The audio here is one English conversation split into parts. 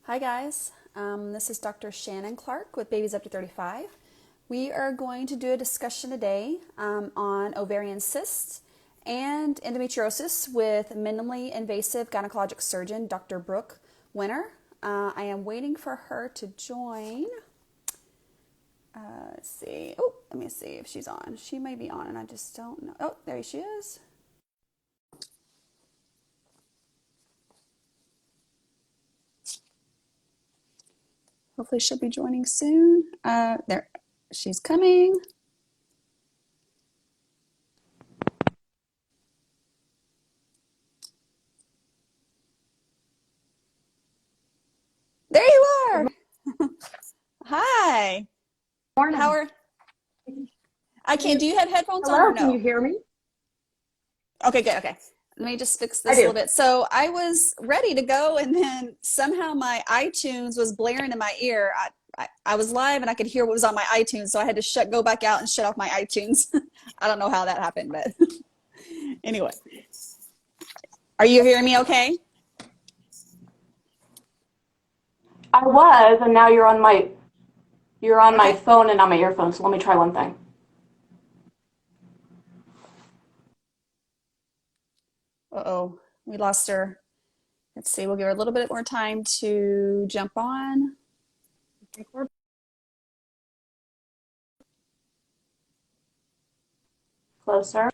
Hi guys, this is Dr. Shannon Clark with Babies Up to 35. We are going to do a discussion today on ovarian cysts and endometriosis with minimally invasive gynecologic surgeon Dr. Brooke Winner. I am waiting for her to join. Let's see. Oh, let me see if she's on. She may be on and I just don't know. Oh, there she is. Hopefully she'll be joining soon. There, she's coming. There you are. Hi. Morning. How are? I can't. Do you have headphones on Hello, or can you no? hear me? Okay, good. Okay. Let me just fix I this a do. little bit. So I was ready to go, and then somehow my iTunes was blaring in my ear. I was live, and I could hear what was on my iTunes, so I had to go back out and shut off my iTunes. I don't know how that happened, but anyway. Are you hearing me okay? I was, and now you're on my Okay. phone and not my earphone, so let me try one thing. Uh-oh, we lost her. Let's see. We'll give her a little bit more time to jump on. Closer.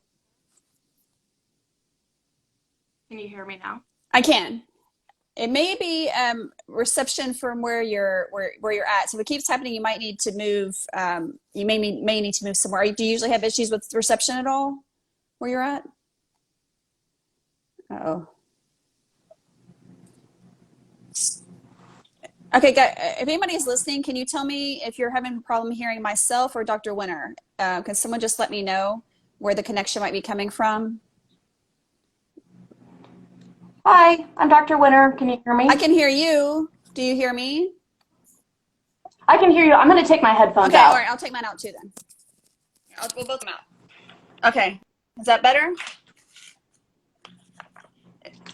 Can you hear me now? I can. It may be reception from where you're at. So if it keeps happening, you might need to move. You may need to move somewhere. Do you usually have issues with reception at all where you're at? Uh-oh. Okay, if anybody is listening, can you tell me if you're having a problem hearing myself or Dr. Winner? Can someone just let me know where the connection might be coming from? Hi, I'm Dr. Winner. Can you hear I me? can hear you. Do you hear me? I can hear you. I'm going to take my headphones Okay, all right. out. I'll take mine out too then. We'll both come out. Okay, is that better?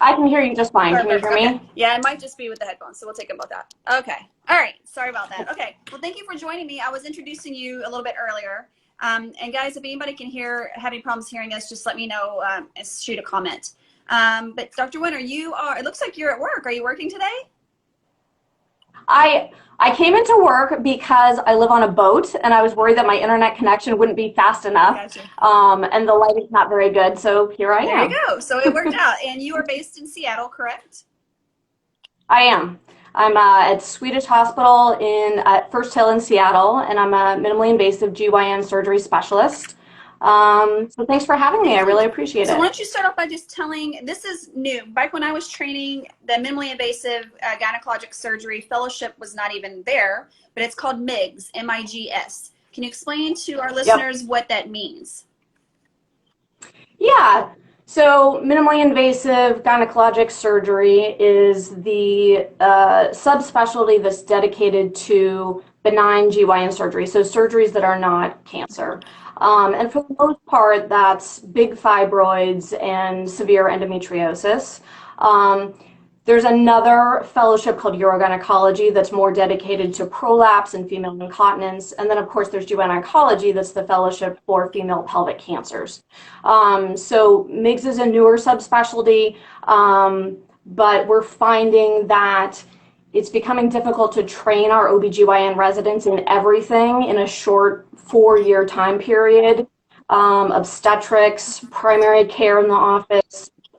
I can hear you just fine. Can you Perfect. hear Okay. me? Yeah, it might just be with the headphones, so we'll take them both out. Okay. All right. Sorry about that. Okay. Well, thank you for joining me. I was introducing you a little bit earlier. And guys, if anybody can have any problems hearing us, just let me know and shoot a comment. But Dr. Winner, it looks like you're at work. Are you working today? I came into work because I live on a boat and I was worried that my internet connection wouldn't be fast enough. Gotcha. And the lighting's not very good, so here I There you am. go. So it worked out. And you are based in Seattle, correct? I am. I'm at Swedish Hospital at First Hill in Seattle, and I'm a minimally invasive GYN surgery specialist. So thanks for having me. I really appreciate So why it. don't you start off by just telling, this is new. Back when I was training, the minimally invasive gynecologic surgery fellowship was not even there, but it's called MIGS, M-I-G-S. Can you explain to our Yep. listeners what that means? Yeah. So minimally invasive gynecologic surgery is the subspecialty that's dedicated to benign GYN surgery, so surgeries that are not cancer. And for the most part, that's big fibroids and severe endometriosis. Um, there's another fellowship called urogynecology that's more dedicated to prolapse and female incontinence. And then, of course, there's gynecology that's the fellowship for female pelvic cancers. So MIGS is a newer subspecialty, but we're finding that it's becoming difficult to train our OBGYN residents in everything in a short 4-year time period. Obstetrics, primary care in the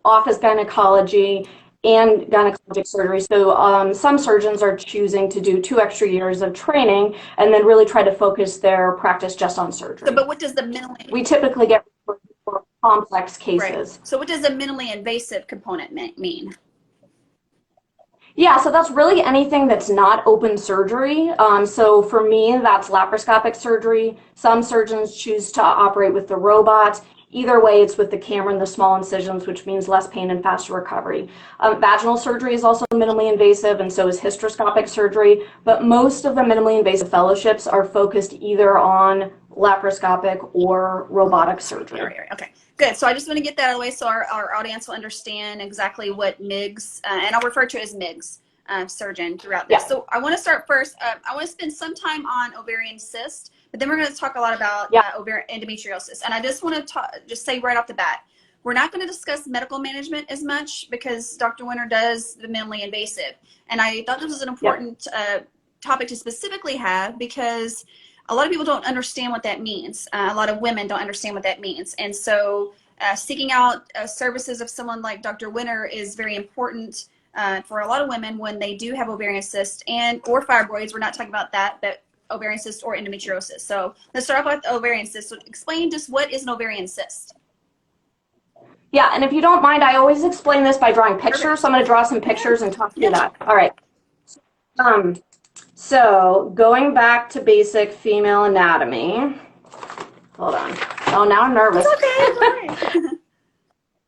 office gynecology, and gynecologic surgery. So some surgeons are choosing to do 2 extra years of training and then really try to focus their practice just on surgery. But what does the minimally... We typically get for complex cases. Right. So what does the minimally invasive component mean? Yeah, so that's really anything that's not open surgery. So for me, that's laparoscopic surgery. Some surgeons choose to operate with the robot. Either way, it's with the camera and the small incisions, which means less pain and faster recovery. Vaginal surgery is also minimally invasive, and so is hysteroscopic surgery. But most of the minimally invasive fellowships are focused either on laparoscopic or robotic surgery. Okay, good. So I just want to get that out of the way so our audience will understand exactly what MIGS, and I'll refer to it as MIGS, surgeon throughout this. So I want to start first. I want to spend some time on ovarian cyst, but then we're going to talk a lot about ovarian endometriosis. And I just want to just say right off the bat, we're not going to discuss medical management as much because Dr. Winner does the minimally invasive. And I thought this was an important topic to specifically have because a lot of people don't understand what that means. A lot of women don't understand what that means. And so seeking out services of someone like Dr. Winner is very important for a lot of women when they do have ovarian cysts or fibroids. We're not talking about that, but ovarian cyst or endometriosis. So let's start off with ovarian cyst. So explain just what is an ovarian cyst. Yeah, and if you don't mind, I always explain this by drawing pictures. So I'm going to draw some pictures and talk through that. All right. So going back to basic female anatomy. Hold on. Oh, now I'm nervous. It's okay.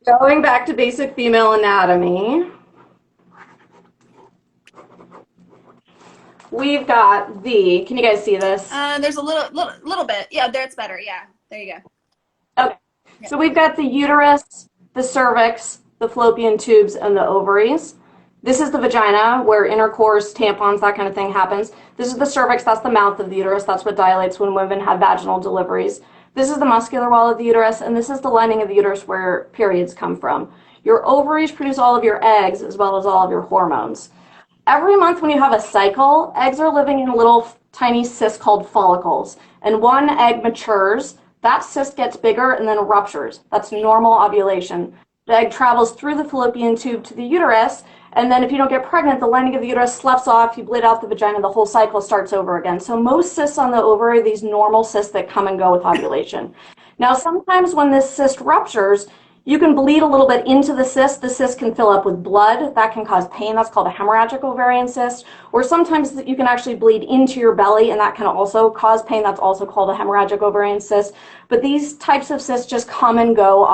Going back to basic female anatomy. We've got can you guys see this? There's a little bit. Yeah, there it's better. Yeah, there you go. Okay. So we've got the uterus, the cervix, the fallopian tubes, and the ovaries. This is the vagina where intercourse, tampons, that kind of thing happens. This is the cervix, that's the mouth of the uterus. That's what dilates when women have vaginal deliveries. This is the muscular wall of the uterus, and this is the lining of the uterus where periods come from. Your ovaries produce all of your eggs as well as all of your hormones. Every month when you have a cycle, eggs are living in little tiny cysts called follicles. And one egg matures, that cyst gets bigger and then ruptures. That's normal ovulation. The egg travels through the fallopian tube to the uterus, and then if you don't get pregnant, the lining of the uterus sloughs off, you bleed out the vagina, the whole cycle starts over again. So most cysts on the ovary are these normal cysts that come and go with ovulation. Now sometimes when this cyst ruptures, you can bleed a little bit into the cyst. The cyst can fill up with blood. That can cause pain. That's called a hemorrhagic ovarian cyst. Or sometimes you can actually bleed into your belly, and that can also cause pain. That's also called a hemorrhagic ovarian cyst. But these types of cysts just come and go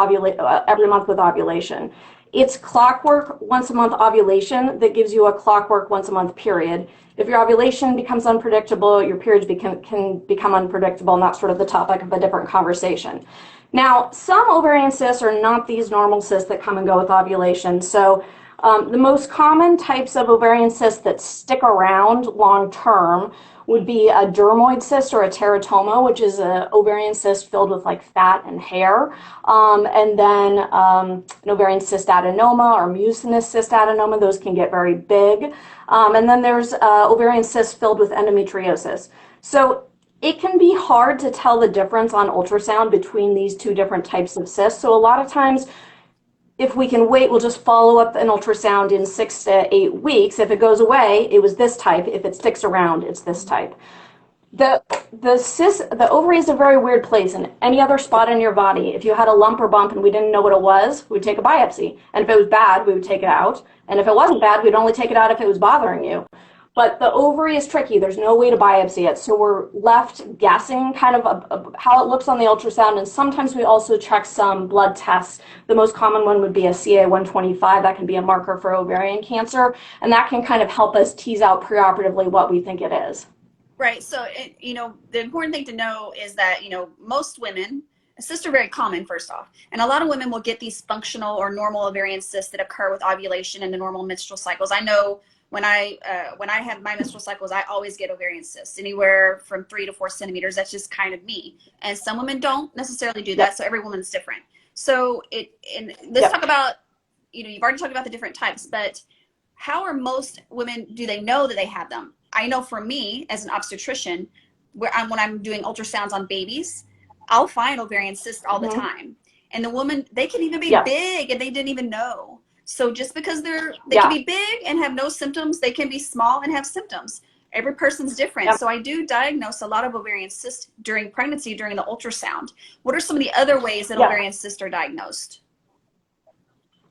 every month with ovulation. It's clockwork once a month ovulation that gives you a clockwork once a month period. If your ovulation becomes unpredictable, your periods can become unpredictable, and that's sort of the topic of a different conversation. Now, some ovarian cysts are not these normal cysts that come and go with ovulation. So the most common types of ovarian cysts that stick around long term would be a dermoid cyst or a teratoma, which is an ovarian cyst filled with like fat and hair. And then an ovarian cyst adenoma or mucinous cyst adenoma, those can get very big. And then there's ovarian cysts filled with endometriosis. So it can be hard to tell the difference on ultrasound between these two different types of cysts. So a lot of times, if we can wait, we'll just follow up an ultrasound in 6 to 8 weeks. If it goes away, it was this type. If it sticks around, it's this type. The ovary is a very weird place. In any other spot in your body, if you had a lump or bump and we didn't know what it was, we'd take a biopsy. And if it was bad, we would take it out. And if it wasn't bad, we'd only take it out if it was bothering you. But the ovary is tricky. There's no way to biopsy it. So we're left guessing kind of how it looks on the ultrasound. And sometimes we also check some blood tests. The most common one would be a CA-125. That can be a marker for ovarian cancer. And that can kind of help us tease out preoperatively what we think it is. Right. So, the important thing to know is that, most women, cysts are very common, first off. And a lot of women will get these functional or normal ovarian cysts that occur with ovulation and the normal menstrual cycles. I know when I have my menstrual cycles, I always get ovarian cysts, anywhere from 3 to 4 centimeters. That's just kind of me. And some women don't necessarily do that. So every woman's different. So let's talk about, you've already talked about the different types, but how are most women, do they know that they have them? I know for me as an obstetrician, when I'm doing ultrasounds on babies, I'll find ovarian cysts all the time. And the woman, they can even be big and they didn't even know. So just because they can be big and have no symptoms, they can be small and have symptoms. Every person's different. So I do diagnose a lot of ovarian cysts during pregnancy, during the ultrasound. What are some of the other ways that ovarian cysts are diagnosed?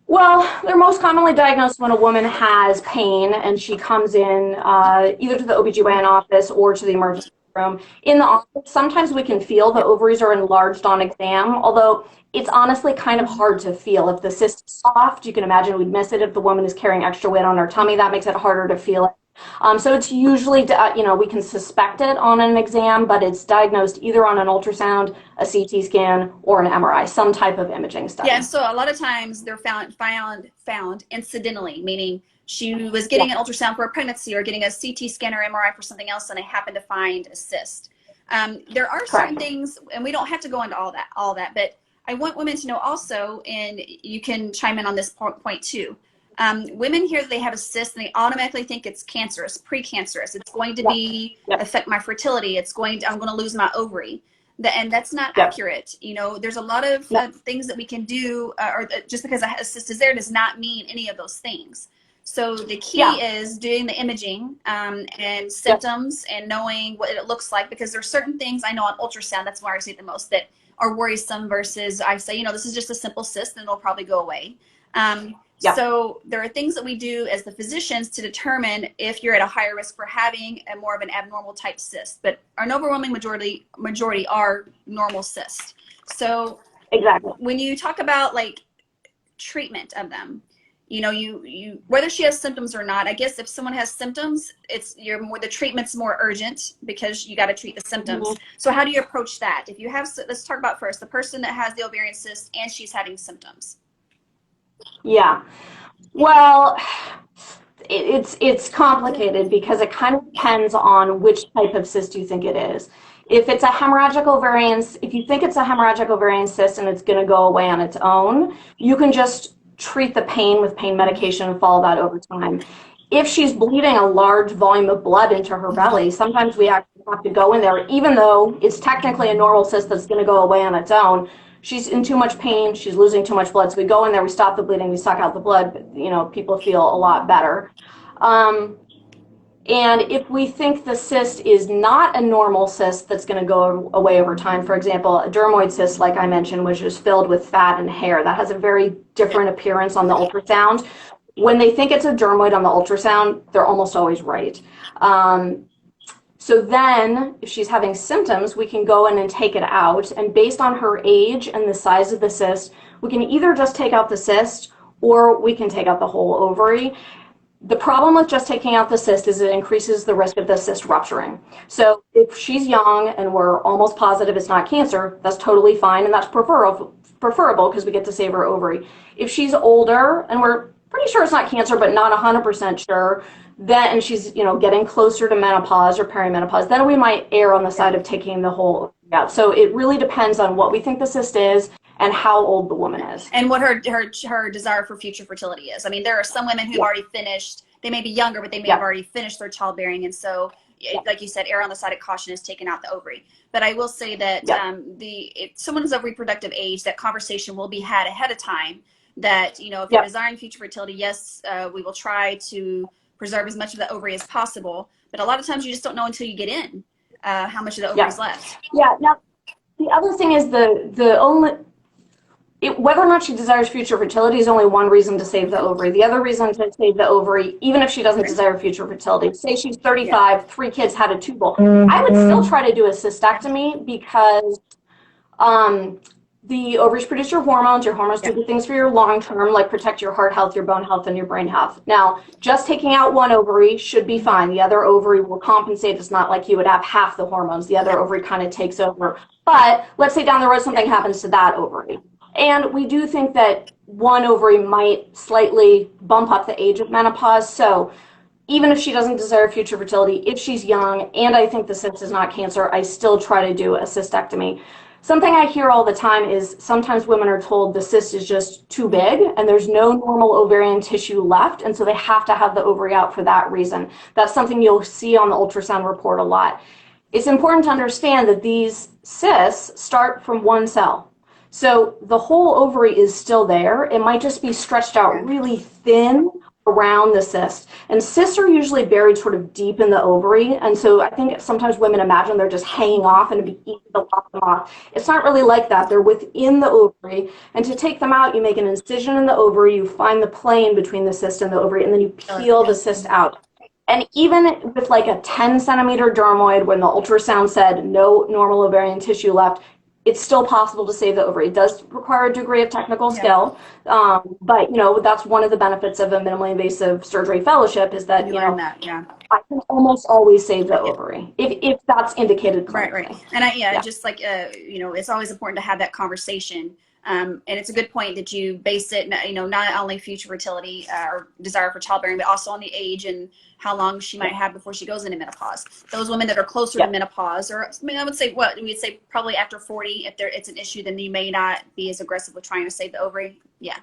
Well, they're most commonly diagnosed when a woman has pain and she comes in either to the OB/GYN office or to the emergency room. In the office, sometimes we can feel the ovaries are enlarged on exam, although it's honestly kind of hard to feel. If the cyst is soft, you can imagine we'd miss it. If the woman is carrying extra weight on her tummy, that makes it harder to feel it. So it's usually, we can suspect it on an exam, but it's diagnosed either on an ultrasound, a CT scan, or an MRI, some type of imaging study. Yeah, so a lot of times they're found incidentally, meaning she was getting an ultrasound for a pregnancy or getting a CT scan or MRI for something else, and they happened to find a cyst. There are certain things, and we don't have to go into all that, but I want women to know also, and you can chime in on this point too. Women hear that they have a cyst and they automatically think it's cancerous, precancerous. It's going to be affect my fertility. I'm going to lose my ovary. And that's not accurate. You know, there's a lot of things that we can do, or just because a cyst is there does not mean any of those things. So the key is doing the imaging and symptoms and knowing what it looks like, because there's certain things I know on ultrasound, that's where I see it the most, that are worrisome versus I say, you know, this is just a simple cyst and it'll probably go away. So there are things that we do as the physicians to determine if you're at a higher risk for having a more of an abnormal type cyst. But an overwhelming majority are normal cysts. So when you talk about like treatment of them, you know, you whether she has symptoms or not, I guess if someone has symptoms, the treatment's more urgent because you got to treat the symptoms. So how do you approach that? If you have, let's talk about first the person that has the ovarian cyst and she's having symptoms. Yeah, well, it's complicated because it kind of depends on which type of cyst you think it is. If it's a hemorrhagic ovarian, if you think it's a hemorrhagic ovarian cyst and it's going to go away on its own, you can just treat the pain with pain medication and follow that over time. If she's bleeding a large volume of blood into her belly, sometimes we actually have to go in there, even though it's technically a normal cyst that's going to go away on its own. She's in too much pain, she's losing too much blood, so we go in there, we stop the bleeding, we suck out the blood, but, you know, people feel a lot better. And if we think the cyst is not a normal cyst that's going to go away over time, for example, a dermoid cyst, like I mentioned, which is filled with fat and hair, that has a very different appearance on the ultrasound. When they think it's a dermoid on the ultrasound, they're almost always right. So then, if she's having symptoms, we can go in and take it out. And based on her age and the size of the cyst, we can either just take out the cyst or we can take out the whole ovary. The problem with just taking out the cyst is it increases the risk of the cyst rupturing. So if she's young and we're almost positive it's not cancer, that's totally fine, and that's preferable because we get to save her ovary. If she's older and we're pretty sure it's not cancer but not 100% sure, then, and she's, you know, getting closer to menopause or perimenopause, then we might err on the side of taking the whole ovary out. So it really depends on what we think the cyst is and how old the woman is. And what her desire for future fertility is. I mean, there are some women who've already finished, they may be younger, but they may have already finished their childbearing. And so, like you said, err on the side of caution is taking out the ovary. But I will say that if someone is of reproductive age, that conversation will be had ahead of time that, you know, if you're desiring future fertility, yes, we will try to preserve as much of the ovary as possible. But a lot of times you just don't know until you get in how much of the ovary is left. Yeah. Now, the other thing is whether or not she desires future fertility is only one reason to save the ovary. The other reason to save the ovary, even if she doesn't desire future fertility, say she's 35, 3 kids, had a tubal, I would still try to do a cystectomy because the ovaries produce your hormones do good things for your long term, like protect your heart health, your bone health, and your brain health. Now, just taking out one ovary should be fine. The other ovary will compensate. It's not like you would have half the hormones. The other ovary kind of takes over. But let's say down the road something happens to that ovary. And we do think that one ovary might slightly bump up the age of menopause. So even if she doesn't desire future fertility, if she's young, and I think the cyst is not cancer, I still try to do a cystectomy. Something I hear all the time is sometimes women are told the cyst is just too big and there's no normal ovarian tissue left, and so they have to have the ovary out for that reason. That's something you'll see on the ultrasound report a lot. It's important to understand that these cysts start from one cell. So the whole ovary is still there. It might just be stretched out really thin around the cyst. And cysts are usually buried sort of deep in the ovary. And so I think sometimes women imagine they're just hanging off and it'd be easy to lop them off. It's not really like that. They're within the ovary. And to take them out, you make an incision in the ovary, you find the plane between the cyst and the ovary, and then you peel the cyst out. And even with like a 10 centimeter dermoid, when the ultrasound said no normal ovarian tissue left, it's still possible to save the ovary. It does require a degree of technical skill, but you know, that's one of the benefits of a minimally invasive surgery fellowship is that I can almost always save the ovary if that's indicated clinically. Right. And just like you know, it's always important to have that conversation And it's a good point that you base it, not only future fertility or desire for childbearing, but also on the age and how long she might have before she goes into menopause. Those women that are closer to menopause, or I would say we'd say probably after 40, if it's an issue, then you may not be as aggressive with trying to save the ovary. Yeah.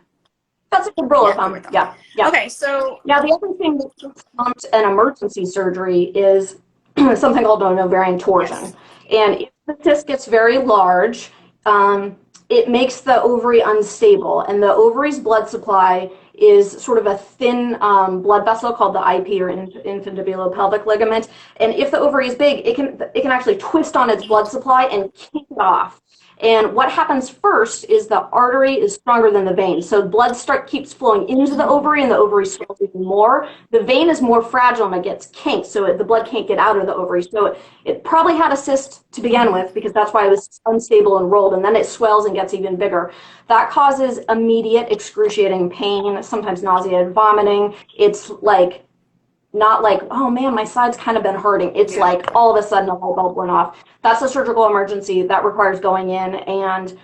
That's a good rule of thumb. Yeah. Okay, so now the other thing that prompts an emergency surgery is something called an ovarian torsion. Yes. And if the cyst gets very large, it makes the ovary unstable, and the ovary's blood supply is sort of a thin blood vessel called the IP, or infundibulopelvic ligament. And if the ovary is big, it can actually twist on its blood supply and kick it off. And what happens first is the artery is stronger than the vein. So blood keeps flowing into the ovary, and the ovary swells even more. The vein is more fragile and it gets kinked, so the blood can't get out of the ovary. So it probably had a cyst to begin with, because that's why it was unstable and rolled, and then it swells and gets even bigger. That causes immediate excruciating pain, sometimes nausea and vomiting. It's like, not like, oh man, my side's kind of been hurting. It's like all of a sudden a light bulb went off. That's a surgical emergency that requires going in and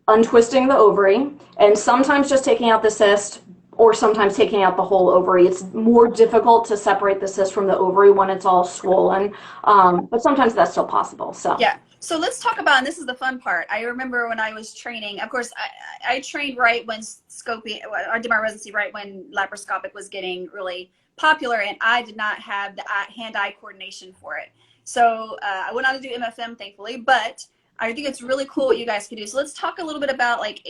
untwisting the ovary, and sometimes just taking out the cyst, or sometimes taking out the whole ovary. It's more difficult to separate the cyst from the ovary when it's all swollen, but sometimes that's still possible. So yeah. So let's talk about, and this is the fun part. I remember when I was training, of course, I trained right when I did my residency right when laparoscopic was getting really popular, and I did not have the hand-eye coordination for it. So I went on to do MFM, thankfully, but I think it's really cool what you guys can do. So let's talk a little bit about, like,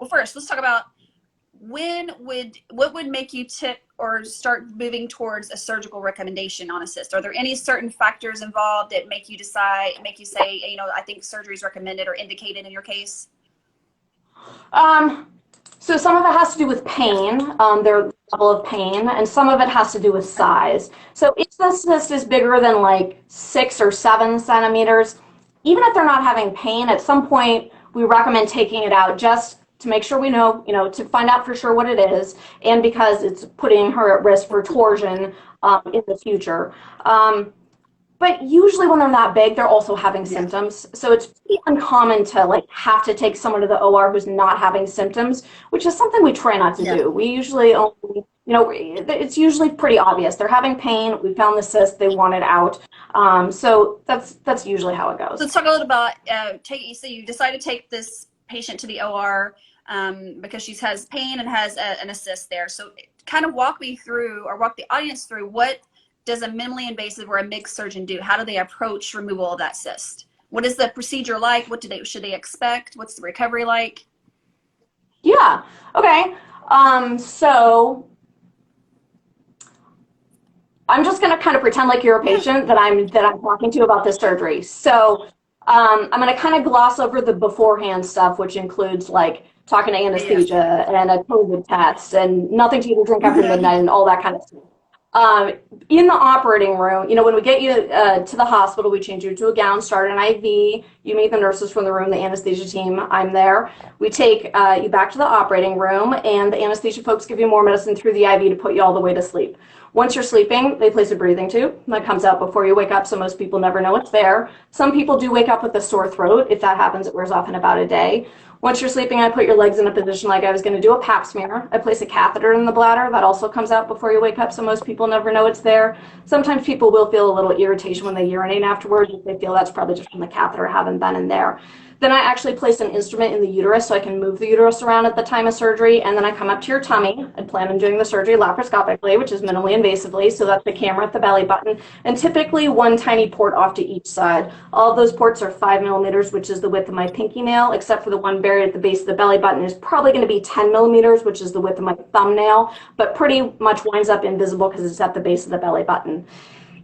first, let's talk about what would make you tip or start moving towards a surgical recommendation on a cyst? Are there any certain factors involved that make you say, I think surgery is recommended or indicated in your case? So some of it has to do with pain, their level of pain, and some of it has to do with size. So if the cyst is bigger than like 6 or 7 centimeters, even if they're not having pain, at some point we recommend taking it out just to make sure we know, to find out for sure what it is, and because it's putting her at risk for torsion in the future. But usually when they're that big, they're also having symptoms. So it's pretty uncommon to have to take someone to the OR who's not having symptoms, which is something we try not to do. We usually only, it's usually pretty obvious. They're having pain. We found the cyst. They want it out. So that's usually how it goes. Let's talk a little about, so you decide to take this patient to the OR because she has pain and has an cyst there. So kind of walk me through, or walk the audience through, what does a minimally invasive or a MIGS surgeon do? How do they approach removal of that cyst? What is the procedure like? What should they expect? What's the recovery like? Yeah. Okay. So I'm just going to kind of pretend like you're a patient that I'm talking to about this surgery. So I'm going to kind of gloss over the beforehand stuff, which includes talking to anesthesia and a COVID test and nothing to eat or drink after midnight and all that kind of stuff. In the operating room, when we get you to the hospital, we change you to a gown, start an IV, you meet the nurses from the room, the anesthesia team, I'm there. We take you back to the operating room, and the anesthesia folks give you more medicine through the IV to put you all the way to sleep. Once you're sleeping, they place a breathing tube that comes out before you wake up, so most people never know it's there. Some people do wake up with a sore throat. If that happens, it wears off in about a day. Once you're sleeping, I put your legs in a position like I was going to do a pap smear. I place a catheter in the bladder. That also comes out before you wake up, so most people never know it's there. Sometimes people will feel a little irritation when they urinate afterwards. If they feel that's probably just from the catheter having been in there. Then I actually place an instrument in the uterus so I can move the uterus around at the time of surgery, and then I come up to your tummy. I plan on doing the surgery laparoscopically, which is minimally invasively, so that's the camera at the belly button, and typically one tiny port off to each side. All of those ports are 5 millimeters, which is the width of my pinky nail, except for the one buried at the base of the belly button is probably going to be 10 millimeters, which is the width of my thumbnail, but pretty much winds up invisible because it's at the base of the belly button.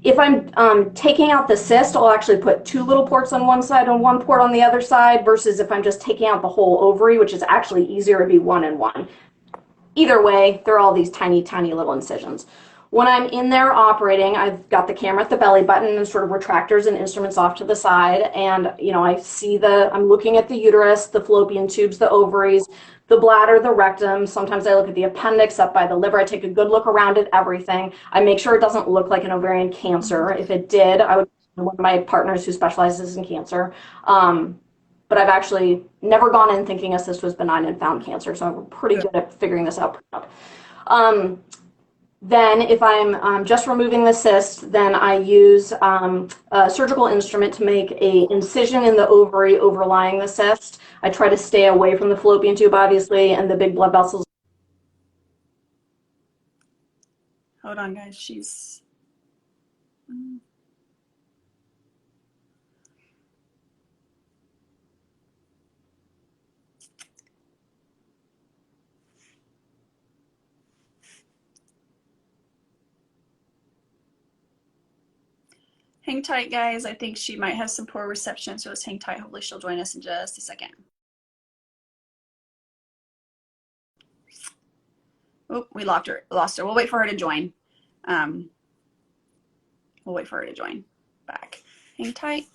If I'm taking out the cyst, I'll actually put 2 little ports on one side and 1 port on the other side, versus if I'm just taking out the whole ovary, which is actually easier to be 1 and 1. Either way, they're all these tiny, tiny little incisions. When I'm in there operating, I've got the camera at the belly button and sort of retractors and instruments off to the side, and I'm looking at the uterus, the fallopian tubes, the ovaries, the bladder, the rectum. Sometimes I look at the appendix up by the liver. I take a good look around at everything. I make sure it doesn't look like an ovarian cancer. If it did, I would one of my partners who specializes in cancer. But but I've actually never gone in thinking a cyst was benign and found cancer, so I'm pretty good at figuring this out. Then if I'm just removing the cyst, then I use a surgical instrument to make an incision in the ovary overlying the cyst. I try to stay away from the fallopian tube, obviously, and the big blood vessels. Hold on, guys. She's... Hang tight, guys. I think she might have some poor reception, so let's hang tight. Hopefully she'll join us in just a second. Oh, we lost her. We'll wait for her to join. We'll wait for her to join back. Hang tight.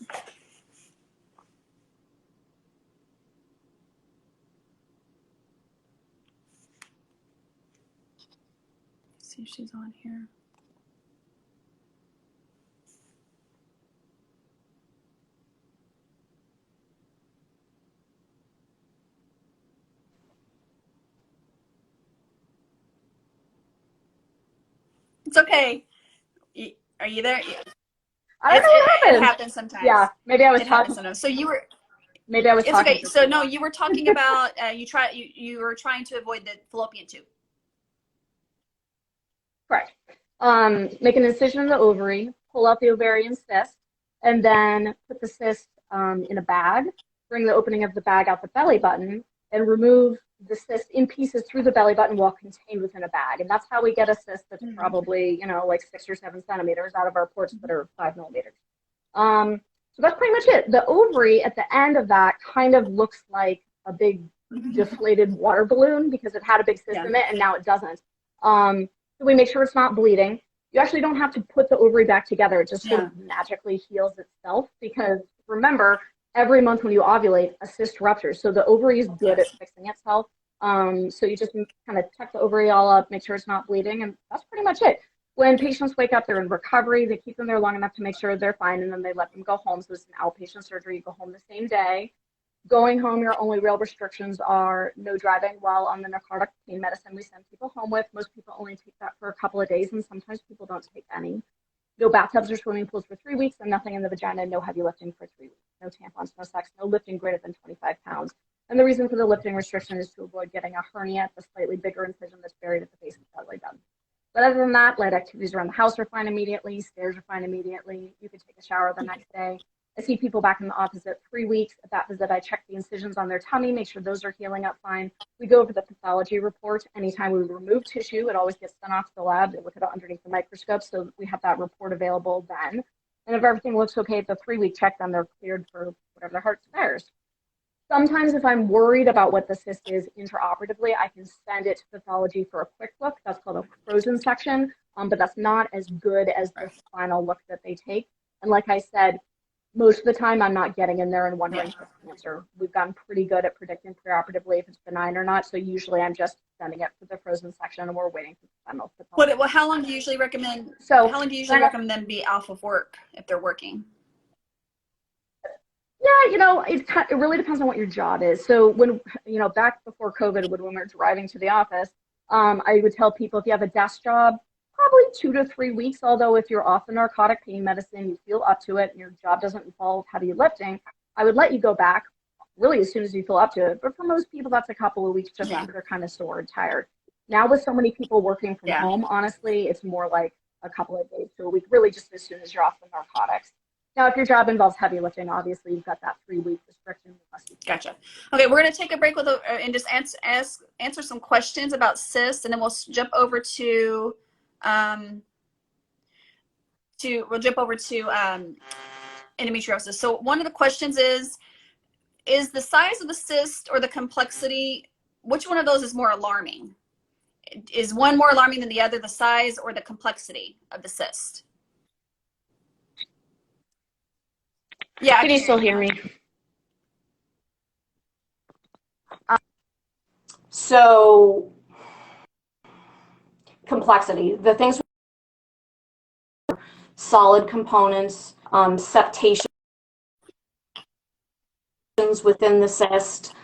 Let's see if she's on here. It's okay. Are you there? I don't know what happened. It happens sometimes. Yeah, maybe I was talking. Sometimes. So you were. Maybe I was. It's talking okay. So no, you were talking about you were trying to avoid the fallopian tube. Correct. Make an incision in the ovary, pull out the ovarian cyst, and then put the cyst in a bag. Bring the opening of the bag out the belly button, and remove the cyst in pieces through the belly button while contained within a bag. And that's how we get a cyst that's probably, like 6 or 7 centimeters out of our ports that are 5 millimeters. So that's pretty much it. The ovary at the end of that kind of looks like a big deflated water balloon because it had a big cyst in it and now it doesn't. So we make sure it's not bleeding. You actually don't have to put the ovary back together. It just sort of magically heals itself because remember, every month when you ovulate, a cyst ruptures. So the ovary is good at fixing itself. So you just kind of check the ovary all up, make sure it's not bleeding, and that's pretty much it. When patients wake up, they're in recovery. They keep them there long enough to make sure they're fine, and then they let them go home. So it's an outpatient surgery. You go home the same day. Going home, your only real restrictions are no driving while on the narcotic pain medicine we send people home with. Most people only take that for a couple of days, and sometimes people don't take any. No bathtubs or swimming pools for 3 weeks, and nothing in the vagina, no heavy lifting for 3 weeks. No tampons, no sex, no lifting greater than 25 pounds. And the reason for the lifting restriction is to avoid getting a hernia at the slightly bigger incision that's buried at the base of the belly button. But other than that, light activities around the house are fine immediately. Stairs are fine immediately. You can take a shower the next day. I see people back in the office at 3 weeks. At that visit, I check the incisions on their tummy, make sure those are healing up fine. We go over the pathology report. Anytime we remove tissue, it always gets sent off to the lab. They look at it underneath the microscope, so we have that report available then. And if everything looks okay at the 3-week check, then they're cleared for whatever their heart desires. Sometimes if I'm worried about what the cyst is intraoperatively, I can send it to pathology for a quick look. That's called a frozen section, but that's not as good as the final look that they take. And like I said, most of the time I'm not getting in there and wondering if it's cancer. We've gotten pretty good at predicting preoperatively if it's benign or not. So usually I'm just sending it for the frozen section and we're waiting for the final pathology. Well, how long do you usually recommend? So how long do you usually recommend them be off of work if they're working? Yeah, it really depends on what your job is. So when, back before COVID, when we were driving to the office, I would tell people if you have a desk job, probably 2 to 3 weeks. Although if you're off the narcotic pain medicine, you feel up to it, and your job doesn't involve heavy lifting, I would let you go back really as soon as you feel up to it. But for most people, that's a couple of weeks just after they're kind of sore and tired. Now with so many people working from home, honestly, it's more like a couple of days to a week, really just as soon as you're off the narcotics. Now, if your job involves heavy lifting, obviously you've got that 3-week restriction. Gotcha. Okay, we're going to take a break and just answer some questions about cysts, and then we'll jump over to endometriosis. So one of the questions is the size of the cyst or the complexity, which one of those is more alarming? Is one more alarming than the other, the size or the complexity of the cyst? Yeah. Can you still hear me? So complexity, the things, solid components, septations lesions within the cyst.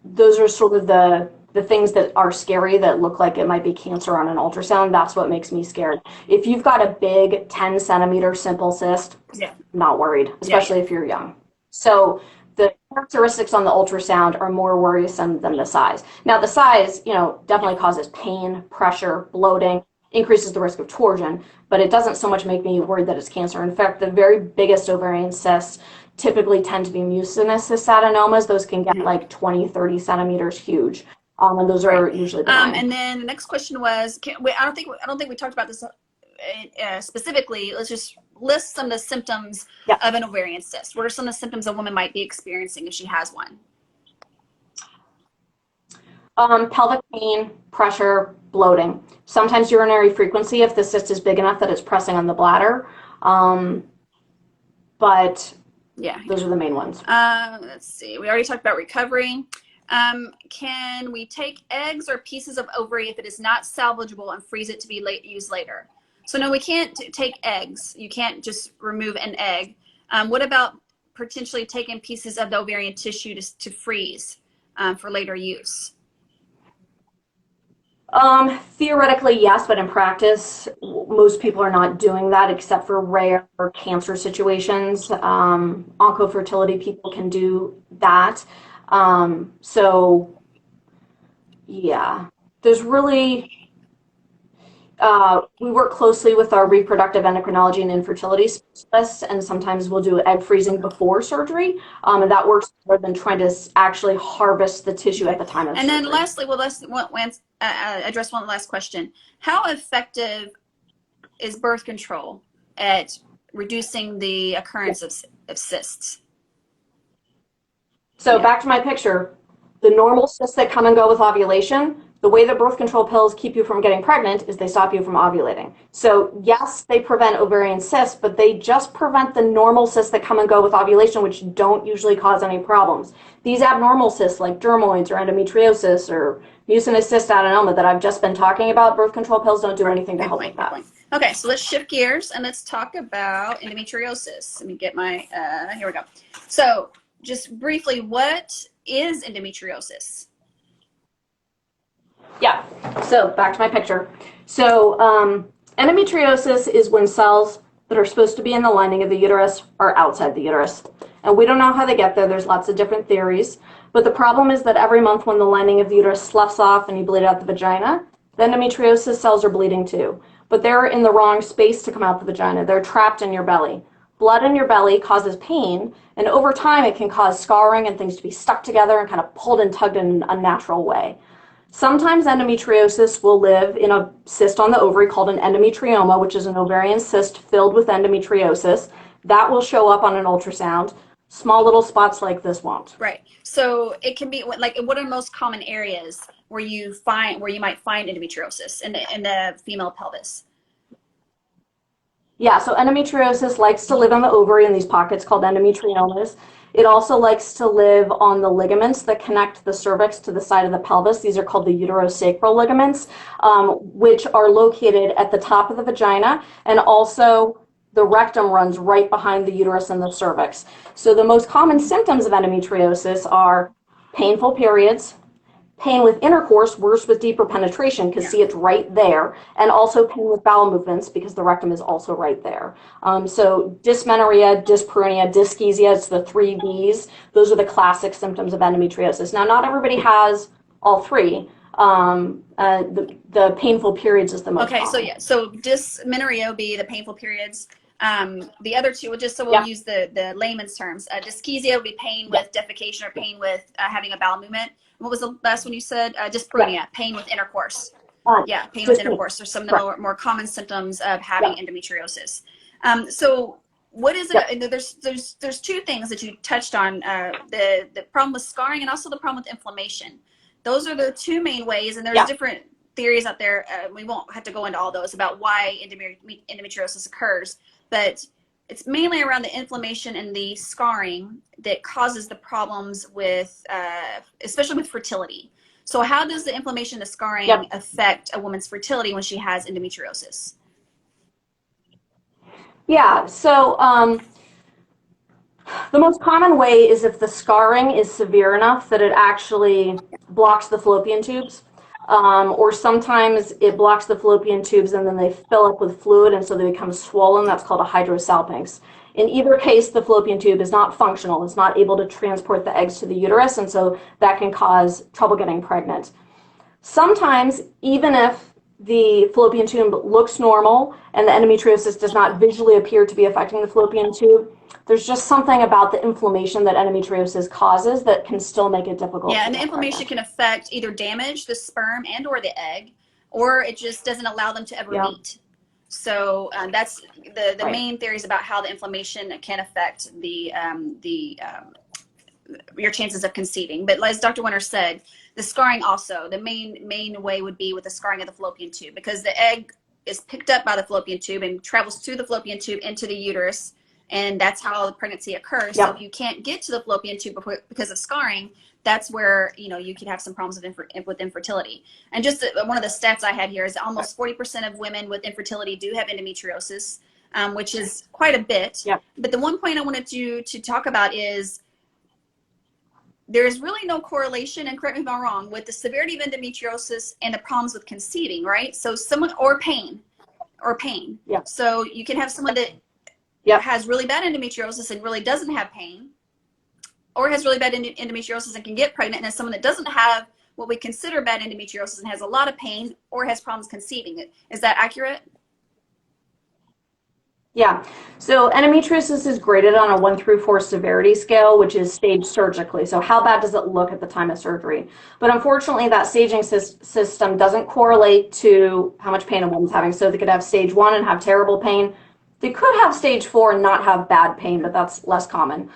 Those are sort of the things that are scary that look like it might be cancer on an ultrasound. That's what makes me scared. If you've got a big 10 centimeter simple cyst, not worried, especially if you're young. So the characteristics on the ultrasound are more worrisome than the size. Now the size, you know, definitely causes pain, pressure, bloating, increases the risk of torsion, but it doesn't so much make me worried that it's cancer. In fact, the very biggest ovarian cysts typically tend to be mucinous cystadenomas. Those can get like 20, 30 centimeters huge. And those are usually benign. And then the next question was, I don't think we talked about this specifically. Let's just list some of the symptoms of an ovarian cyst. What are some of the symptoms a woman might be experiencing if she has one? Pelvic pain, pressure, bloating. Sometimes urinary frequency if the cyst is big enough that it's pressing on the bladder. But those are the main ones. Let's see. We already talked about recovery. Can we take eggs or pieces of ovary if it is not salvageable and freeze it to be used later? So no, we can't take eggs. You can't just remove an egg. What about potentially taking pieces of the ovarian tissue to freeze for later use? Theoretically, yes, but in practice, most people are not doing that except for rare cancer situations. Oncofertility people can do that. So yeah, there's really, we work closely with our reproductive endocrinology and infertility specialists, and sometimes we'll do egg freezing before surgery, and that works better than trying to actually harvest the tissue at the time of surgery. And then lastly, let's address one last question. How effective is birth control at reducing the occurrence of cysts? So back to my picture, the normal cysts that come and go with ovulation, the way that birth control pills keep you from getting pregnant is they stop you from ovulating. So yes, they prevent ovarian cysts, but they just prevent the normal cysts that come and go with ovulation, which don't usually cause any problems. These abnormal cysts like dermoids or endometriosis or mucinous cystadenoma that I've just been talking about, birth control pills don't do anything to help with that. Okay, so let's shift gears and let's talk about endometriosis. Let me get my, here we go. So just briefly, what is endometriosis? Yeah, so back to my picture. So endometriosis is when cells that are supposed to be in the lining of the uterus are outside the uterus. And we don't know how they get there. There's lots of different theories. But the problem is that every month when the lining of the uterus sloughs off and you bleed out the vagina, the endometriosis cells are bleeding too. But they're in the wrong space to come out the vagina. They're trapped in your belly. Blood in your belly causes pain, and over time it can cause scarring and things to be stuck together and kind of pulled and tugged in an unnatural way. Sometimes endometriosis will live in a cyst on the ovary called an endometrioma, which is an ovarian cyst filled with endometriosis. That will show up on an ultrasound. Small little spots like this won't. Right. So it can be like, what are the most common areas where you might find endometriosis in the female pelvis? Yeah, so endometriosis likes to live on the ovary in these pockets called endometriomas. It also likes to live on the ligaments that connect the cervix to the side of the pelvis. These are called the uterosacral ligaments, which are located at the top of the vagina, and also the rectum runs right behind the uterus and the cervix. So the most common symptoms of endometriosis are painful periods, pain with intercourse, worse with deeper penetration, because see, it's right there, and also pain with bowel movements because the rectum is also right there. So dysmenorrhea, dyspareunia, dyschezia, it's the 3 Ds. Those are the classic symptoms of endometriosis. Now, not everybody has all three. The painful periods is the most common. So dysmenorrhea would be the painful periods. The other two, we'll use the layman's terms. Dyschezia would be pain with defecation or pain with having a bowel movement. What was the last one you said? Dyspareunia, pain with intercourse. Pain with intercourse are some of the more common symptoms of having endometriosis. So what is it? There's two things that you touched on, the problem with scarring and also the problem with inflammation. Those are the two main ways, and there's different theories out there. We won't have to go into all those about why endometriosis occurs, but it's mainly around the inflammation and the scarring that causes the problems with, especially with fertility. So how does the inflammation and the scarring affect a woman's fertility when she has endometriosis? Yeah, so The most common way is if the scarring is severe enough that it actually blocks the fallopian tubes. Or sometimes it blocks the fallopian tubes and then they fill up with fluid and so they become swollen. That's called a hydrosalpinx. In either case, the fallopian tube is not functional. It's not able to transport the eggs to the uterus, and so that can cause trouble getting pregnant. Sometimes, even if the fallopian tube looks normal and the endometriosis does not visually appear to be affecting the fallopian tube, there's just something about the inflammation that endometriosis causes that can still make it difficult. Yeah, and the inflammation can affect either damage the sperm and or the egg, or it just doesn't allow them to ever meet. So that's the main theories about how the inflammation can affect your chances of conceiving. But as Dr. Winner said, the scarring also, the main way would be with the scarring of the fallopian tube, because the egg is picked up by the fallopian tube and travels through the fallopian tube into the uterus, and that's how the pregnancy occurs. So if you can't get to the fallopian tube because of scarring, that's where you can have some problems with infertility. And just one of the stats I had here is almost 40% of women with infertility do have endometriosis, which is quite a bit. But the one point I wanted to talk about is there's really no correlation, and correct me if I'm wrong, with the severity of endometriosis and the problems with conceiving, right? So someone, or pain. So you can have someone that has really bad endometriosis and really doesn't have pain, or has really bad endometriosis and can get pregnant, and then someone that doesn't have what we consider bad endometriosis and has a lot of pain or has problems conceiving. Is that accurate? Yeah, so endometriosis is graded on a 1 through 4 severity scale, which is staged surgically. So how bad does it look at the time of surgery? But unfortunately, that staging system doesn't correlate to how much pain a woman's having. So they could have stage 1 and have terrible pain. They could have stage 4 and not have bad pain, but that's less common.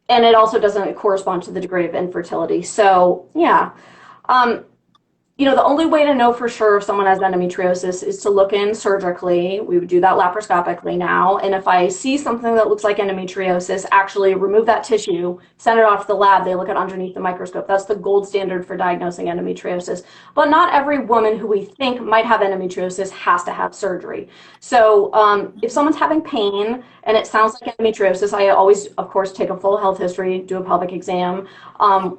And it also doesn't correspond to the degree of infertility. So yeah. The only way to know for sure if someone has endometriosis is to look in surgically. We would do that laparoscopically now. And if I see something that looks like endometriosis, actually remove that tissue, send it off to the lab. They look at underneath the microscope. That's the gold standard for diagnosing endometriosis. But not every woman who we think might have endometriosis has to have surgery. So if someone's having pain and it sounds like endometriosis, I always, of course, take a full health history, do a pelvic exam.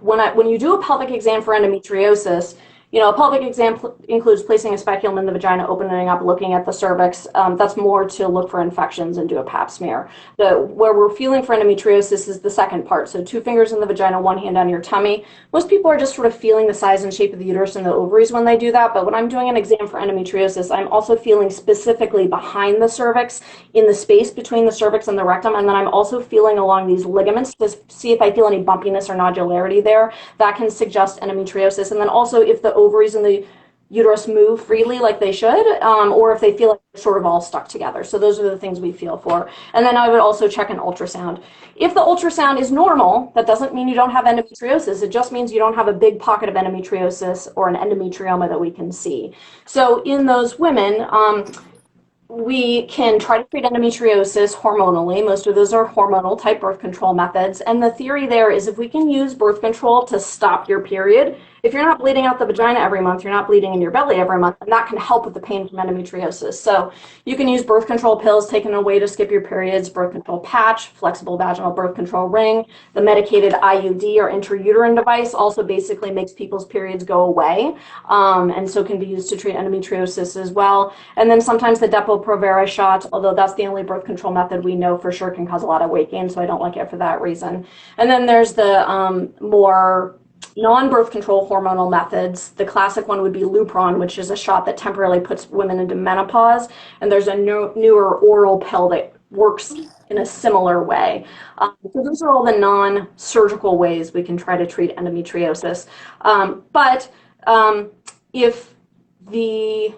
When you do a pelvic exam for endometriosis, a pelvic exam includes placing a speculum in the vagina, opening up, looking at the cervix. That's more to look for infections and do a pap smear. Where we're feeling for endometriosis is the second part. So 2 fingers in the vagina, 1 hand on your tummy. Most people are just sort of feeling the size and shape of the uterus and the ovaries when they do that. But when I'm doing an exam for endometriosis, I'm also feeling specifically behind the cervix, in the space between the cervix and the rectum. And then I'm also feeling along these ligaments to see if I feel any bumpiness or nodularity there. That can suggest endometriosis. And then also if the ovaries and the uterus move freely like they should, or if they feel like they're sort of all stuck together. So those are the things we feel for. And then I would also check an ultrasound. If the ultrasound is normal, that doesn't mean you don't have endometriosis. It just means you don't have a big pocket of endometriosis or an endometrioma that we can see. So in those women, we can try to treat endometriosis hormonally. Most of those are hormonal type birth control methods. And the theory there is if we can use birth control to stop your period, if you're not bleeding out the vagina every month, you're not bleeding in your belly every month, and that can help with the pain from endometriosis. So you can use birth control pills taken away to skip your periods, birth control patch, flexible vaginal birth control ring. The medicated IUD or intrauterine device also basically makes people's periods go away, and so can be used to treat endometriosis as well. And then sometimes the Depo-Provera shot, although that's the only birth control method we know for sure can cause a lot of weight gain, so I don't like it for that reason. And then there's the more non-birth control hormonal methods. The classic one would be Lupron, which is a shot that temporarily puts women into menopause. And there's a newer oral pill that works in a similar way. So those are all the non-surgical ways we can try to treat endometriosis. But if the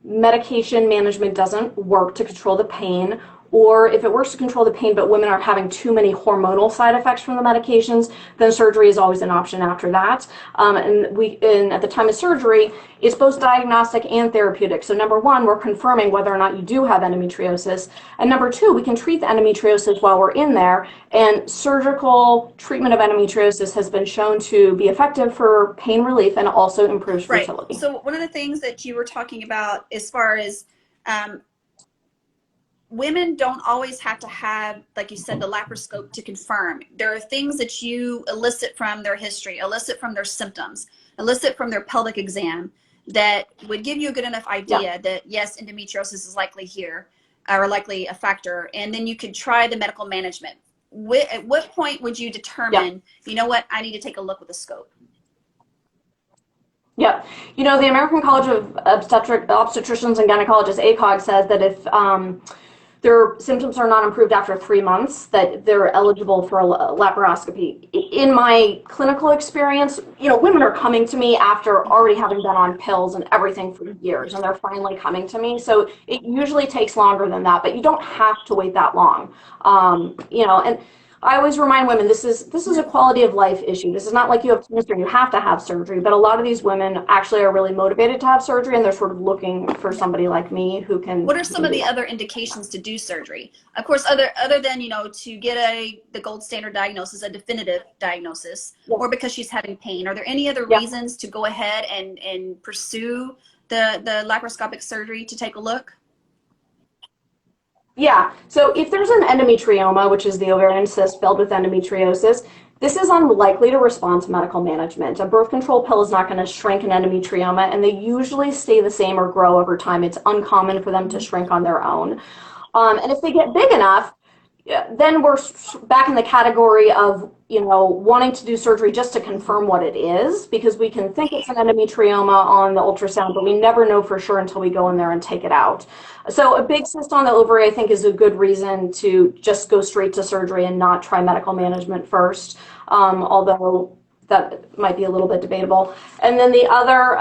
medication management doesn't work to control the pain, or if it works to control the pain but women are having too many hormonal side effects from the medications, then surgery is always an option after that. And at the time of surgery, it's both diagnostic and therapeutic. So number one, we're confirming whether or not you do have endometriosis. And number two, we can treat the endometriosis while we're in there. And surgical treatment of endometriosis has been shown to be effective for pain relief and also improves fertility. So one of the things that you were talking about as far as women don't always have to have, like you said, the laparoscope to confirm. There are things that you elicit from their history, elicit from their symptoms, elicit from their pelvic exam that would give you a good enough idea that yes, endometriosis is likely here or likely a factor. And then you could try the medical management. At what point would you determine, you know what, I need to take a look with a scope? Yeah. You know, the American College of Obstetricians and Gynecologists, ACOG, says that if their symptoms are not improved after 3 months, that they're eligible for a laparoscopy. In my clinical experience, you know, women are coming to me after already having been on pills and everything for years, and they're finally coming to me. So it usually takes longer than that, but you don't have to wait that long. You know, and I always remind women this is a quality of life issue. This is not like you have cancer and you have to have surgery, but a lot of these women actually are really motivated to have surgery, and they're sort of looking for somebody like me who can. What are some of the other indications to do surgery? Of course, other than, you know, to get the gold standard diagnosis, a definitive diagnosis, or because she's having pain. Are there any other reasons to go ahead and pursue the laparoscopic surgery to take a look? Yeah, so if there's an endometrioma, which is the ovarian cyst filled with endometriosis, this is unlikely to respond to medical management. A birth control pill is not going to shrink an endometrioma, and they usually stay the same or grow over time. It's uncommon for them to shrink on their own. And if they get big enough, then we're back in the category of, you know, wanting to do surgery just to confirm what it is, because we can think it's an endometrioma on the ultrasound, but we never know for sure until we go in there and take it out. So a big cyst on the ovary, I think, is a good reason to just go straight to surgery and not try medical management first, although that might be a little bit debatable. And then the other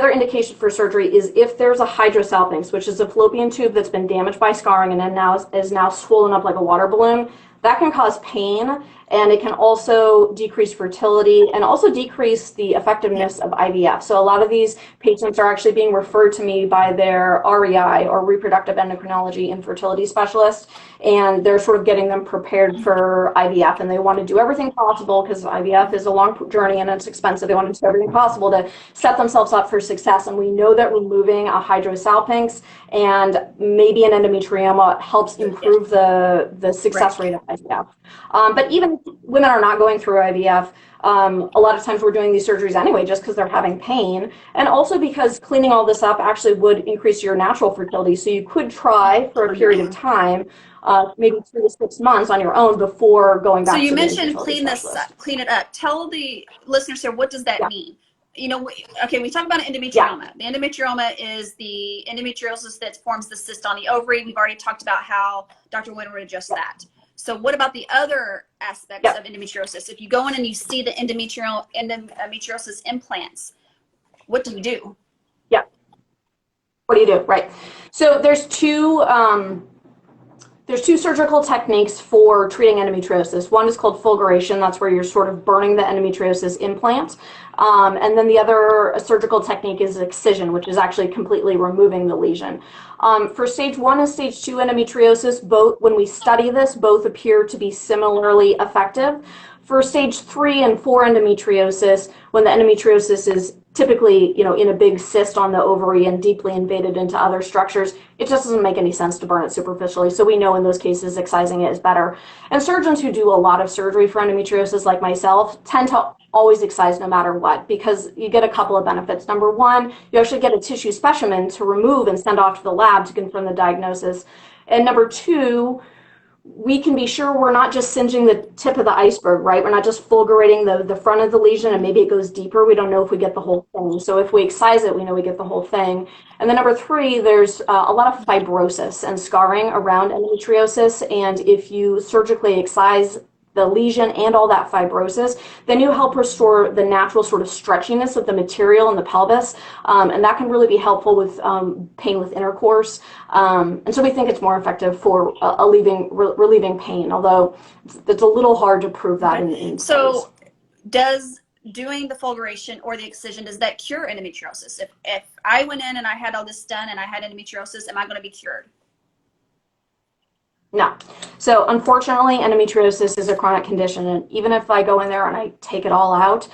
indication for surgery is if there's a hydrosalpinx, which is a fallopian tube that's been damaged by scarring and then is now swollen up like a water balloon. That can cause pain, and it can also decrease fertility and also decrease the effectiveness of IVF. So a lot of these patients are actually being referred to me by their REI, or reproductive endocrinology infertility specialist, and they're sort of getting them prepared for IVF, and they want to do everything possible, because IVF is a long journey and it's expensive. They want to do everything possible to set themselves up for success. And we know that removing a hydrosalpinx and maybe an endometrioma helps improve the success rate of IVF. But even if women are not going through IVF, a lot of times we're doing these surgeries anyway just because they're having pain, and also because cleaning all this up actually would increase your natural fertility. So you could try for a period of time, maybe 3 to 6 months on your own before going back to the infertility specialist. So you mentioned clean it up. Tell the listeners here, what does that mean? You know, okay, we talk about an endometrioma. The endometrioma is the endometriosis that forms the cyst on the ovary. We've already talked about how Dr. Winner would adjust that. So what about the other aspects of endometriosis? If you go in and you see the endometriosis implants, what do you do? Yeah. What do you do? Right. So there's two surgical techniques for treating endometriosis. One is called fulguration. That's where you're sort of burning the endometriosis implant. And then the other surgical technique is excision, which is actually completely removing the lesion. For stage 1 and stage 2 endometriosis, both, when we study this, both appear to be similarly effective. For stage 3 and 4 endometriosis, when the endometriosis is typically, you know, in a big cyst on the ovary and deeply invaded into other structures, it just doesn't make any sense to burn it superficially. So we know in those cases excising it is better. And surgeons who do a lot of surgery for endometriosis, like myself, tend to always excise no matter what, because you get a couple of benefits. Number one, you actually get a tissue specimen to remove and send off to the lab to confirm the diagnosis. And number two, we can be sure we're not just singeing the tip of the iceberg, right? We're not just fulgurating the front of the lesion and maybe it goes deeper. We don't know if we get the whole thing. So if we excise it, we know we get the whole thing. And then number three, there's a lot of fibrosis and scarring around endometriosis. And if you surgically excise the lesion and all that fibrosis, then you help restore the natural sort of stretchiness of the material in the pelvis. And that can really be helpful with pain with intercourse. And so we think it's more effective for relieving pain, although it's a little hard to prove that in So does doing the fulguration or the excision, does that cure endometriosis? If I went in and I had all this done and I had endometriosis, am I going to be cured? No. So unfortunately, endometriosis is a chronic condition, and even if I go in there and I take it all out,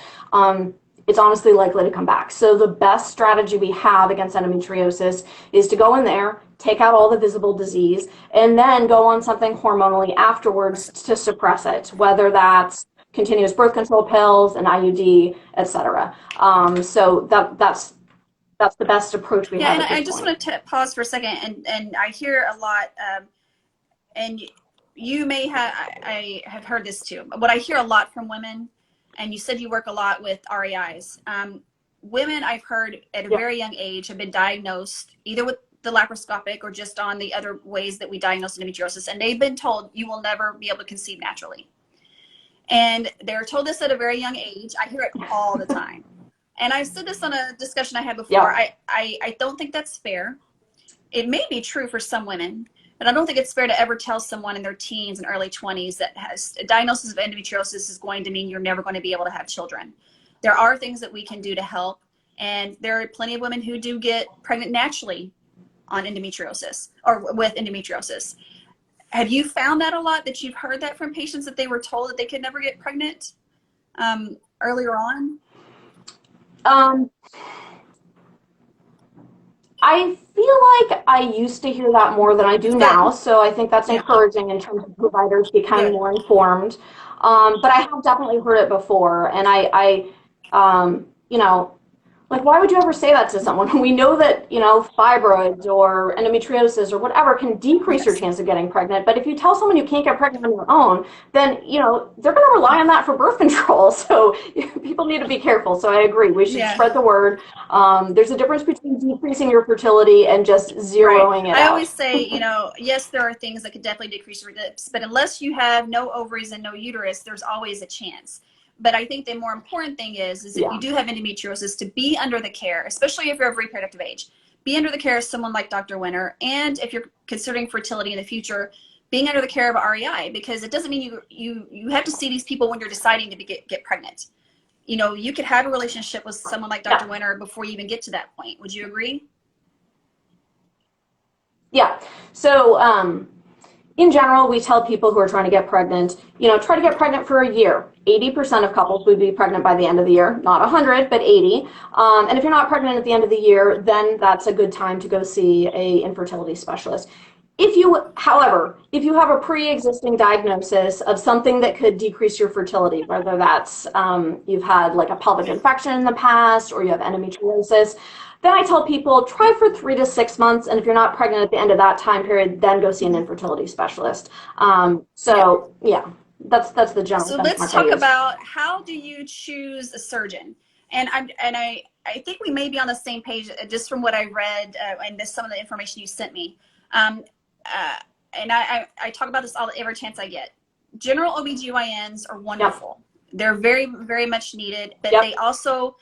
it's honestly likely to come back. So the best strategy we have against endometriosis is to go in there, take out all the visible disease, and then go on something hormonally afterwards to suppress it, whether that's continuous birth control pills, an IUD, etc. So that's the best approach we have and at this I just point. want to pause for a second, and I hear a lot, and you may have, I have heard this too. What I hear a lot from women, and you said you work a lot with REIs. Women, I've heard at a very young age, have been diagnosed either with the laparoscopic or just on the other ways that we diagnose endometriosis, and they've been told you will never be able to conceive naturally. And they're told this at a very young age. I hear it all the time. And I said this on a discussion I had before. I don't think that's fair. It may be true for some women, but I don't think it's fair to ever tell someone in their teens and early 20s that has a diagnosis of endometriosis is going to mean you're never going to be able to have children. There are things that we can do to help, and there are plenty of women who do get pregnant naturally on endometriosis or with endometriosis. Have you found that a lot, that you've heard that from patients, that they were told that they could never get pregnant earlier on? I feel like I used to hear that more than I do now, so I think that's encouraging in terms of providers becoming more informed. But I have definitely heard it before, and you know, like, why would you ever say that to someone? We know that, you know, fibroids or endometriosis or whatever can decrease your chance of getting pregnant. But if you tell someone you can't get pregnant on your own, then, you know, they're going to rely on that for birth control. So people need to be careful. So I agree. We should spread the word. There's a difference between decreasing your fertility and just zeroing it out. I always say, you know, yes, there are things that could definitely decrease your lips, but unless you have no ovaries and no uterus, there's always a chance. But I think the more important thing is if you do have endometriosis, to be under the care, especially if you're of reproductive age, be under the care of someone like Dr. Winner. And if you're considering fertility in the future, being under the care of an REI, because it doesn't mean you have to see these people when you're deciding to get pregnant. You know, you could have a relationship with someone like Dr. Winner before you even get to that point. Would you agree? Yeah. So, in general, we tell people who are trying to get pregnant, you know, try to get pregnant for a year. 80% of couples would be pregnant by the end of the year, not 100, but 80. And if you're not pregnant at the end of the year, then that's a good time to go see an infertility specialist. However, if you have a pre-existing diagnosis of something that could decrease your fertility, whether that's you've had like a pelvic infection in the past or you have endometriosis, then I tell people try for 3 to 6 months, and if you're not pregnant at the end of that time period, then go see an infertility specialist. That's the general. So let's talk about, how do you choose a surgeon? And I think we may be on the same page just from what I read and some of the information you sent me. And I talk about this every chance I get. General OBGYNs are wonderful. They're very, very much needed, but they also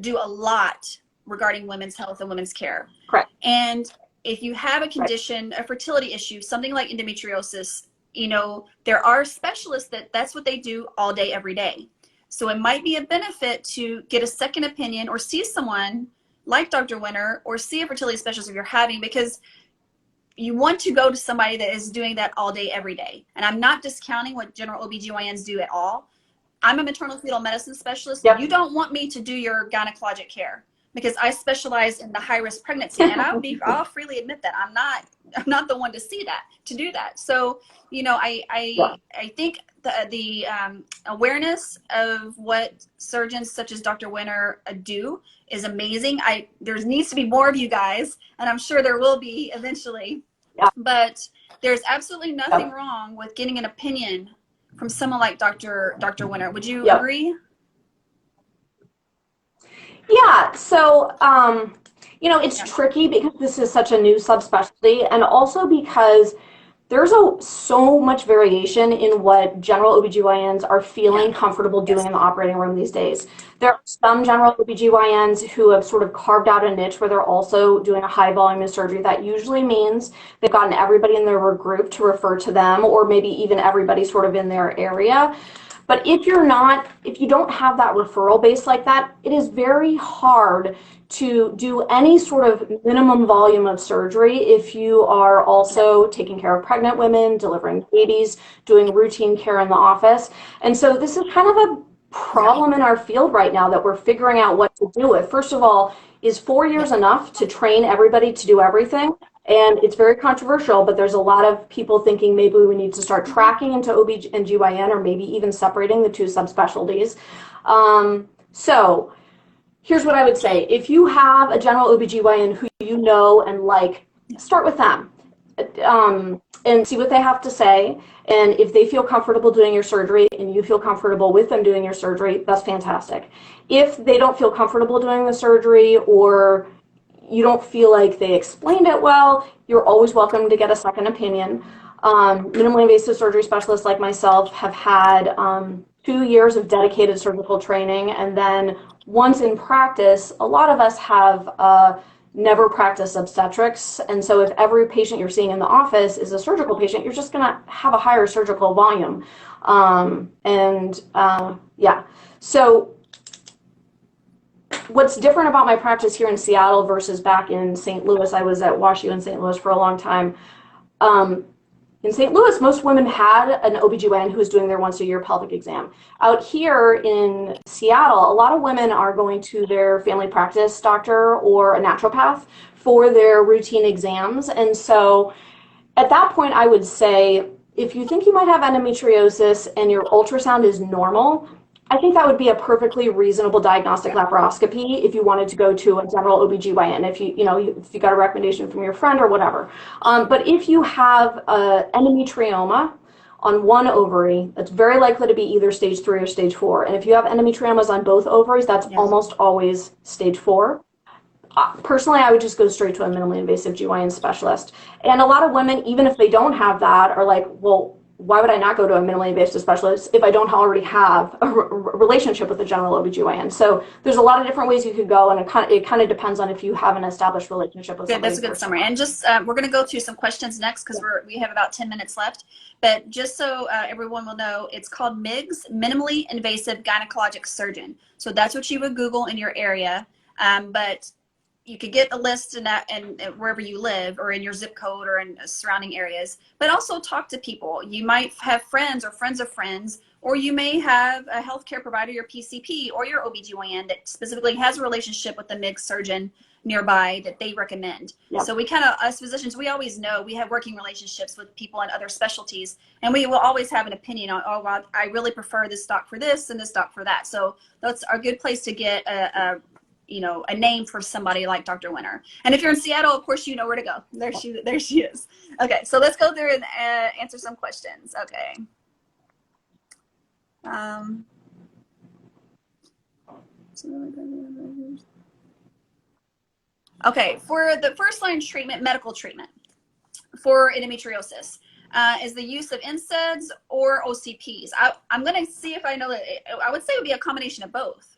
do a lot regarding women's health and women's care. Correct. And if you have a condition, a fertility issue, something like endometriosis, you know, there are specialists that's what they do all day, every day. So it might be a benefit to get a second opinion or see someone like Dr. Winner or see a fertility specialist if you're having, because you want to go to somebody that is doing that all day, every day. And I'm not discounting what general OBGYNs do at all. I'm a maternal fetal medicine specialist. You don't want me to do your gynecologic care, because I specialize in the high-risk pregnancy, and I'll freely admit that I'm not the one to do that. So, you know, I think the awareness of what surgeons such as Dr. Winner do is amazing. There needs to be more of you guys, and I'm sure there will be eventually. But there's absolutely nothing wrong with getting an opinion from someone like Dr. Winner. Would you agree? Yeah, so, you know, it's tricky because this is such a new subspecialty, and also because there's so much variation in what general OBGYNs are feeling comfortable doing in the operating room these days. There are some general OBGYNs who have sort of carved out a niche where they're also doing a high volume of surgery. That usually means they've gotten everybody in their group to refer to them, or maybe even everybody sort of in their area. But if you don't have that referral base like that, it is very hard to do any sort of minimum volume of surgery if you are also taking care of pregnant women, delivering babies, doing routine care in the office. And so this is kind of problem in our field right now that we're figuring out what to do with. First of all, is 4 years enough to train everybody to do everything? And it's very controversial, but there's a lot of people thinking maybe we need to start tracking into OB and GYN, or maybe even separating the two subspecialties. So here's what I would say. If you have a general OB/GYN who you know and like, start with them and see what they have to say. And if they feel comfortable doing your surgery and you feel comfortable with them doing your surgery, that's fantastic. If they don't feel comfortable doing the surgery, or you don't feel like they explained it well, you're always welcome to get a second opinion. Minimally invasive surgery specialists like myself have had 2 years of dedicated surgical training, and then once in practice, a lot of us have never practiced obstetrics, and so if every patient you're seeing in the office is a surgical patient, you're just going to have a higher surgical volume. Yeah, so what's different about my practice here in Seattle versus back in St. Louis, I was at WashU in St. Louis for a long time. In St. Louis, most women had an OB/GYN who was doing their once-a-year pelvic exam. Out here in Seattle, a lot of women are going to their family practice doctor or a naturopath for their routine exams. And so at that point, I would say, if you think you might have endometriosis and your ultrasound is normal, I think that would be a perfectly reasonable diagnostic laparoscopy if you wanted to go to a general OB/GYN, if you got a recommendation from your friend or whatever. But if you have endometrioma on one ovary, it's very likely to be either stage 3 or stage 4. And if you have endometriomas on both ovaries, that's almost always stage 4. Personally, I would just go straight to a minimally invasive GYN specialist. And a lot of women, even if they don't have that, are like, well, why would I not go to a minimally invasive specialist if I don't already have a relationship with a general OB/GYN? So there's a lot of different ways you could go, and it kind of depends on if you have an established relationship with somebody. That's a good summary. And just we're going to go through some questions next because we have about 10 minutes left. But just so everyone will know, it's called MIGS, minimally invasive gynecologic surgeon. So that's what you would Google in your area. But you could get a list in that and wherever you live, or in your zip code, or in surrounding areas, but also talk to people. You might have friends or friends of friends, or you may have a healthcare provider, your PCP or your OB/GYN that specifically has a relationship with the MIGS surgeon nearby that they recommend. Yep. So we kind of, as physicians, we always know we have working relationships with people in other specialties, and we will always have an opinion on, oh, well, I really prefer this doc for this and this doc for that. So that's a good place to get a name for somebody like Dr. Winner. And if you're in Seattle, of course, you know where to go. There she is. Okay, so let's go through and answer some questions. Okay. Okay, for the first line treatment, medical treatment for endometriosis, is the use of NSAIDs or OCPs. I'm going to see if I know that. I would say it would be a combination of both.